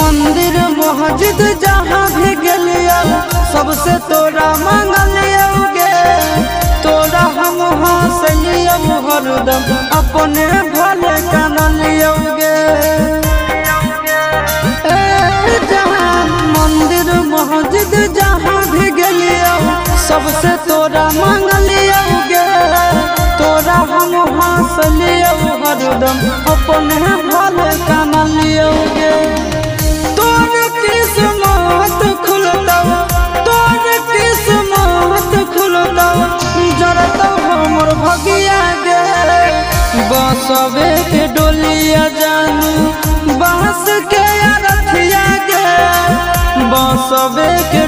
मंदिर मस्जिद जहाँ भी गलिया सबसे तोरा मांगलिया गे। तोरा हम हंसलिया हरदम अपने भले कानलिया गे। मंदिर मस्जिद जहाँ भी गलिया सबसे तोरा मांगलिया गे। तोरा हम हंसलिया हरदम अपने भले कानलिया गे। तोर किस्मत खुलता तोर किस्मत खुलता जरता हमर भगिया गे। बसवे के डोलिया जानू बांस के रथिया गे। बसवे के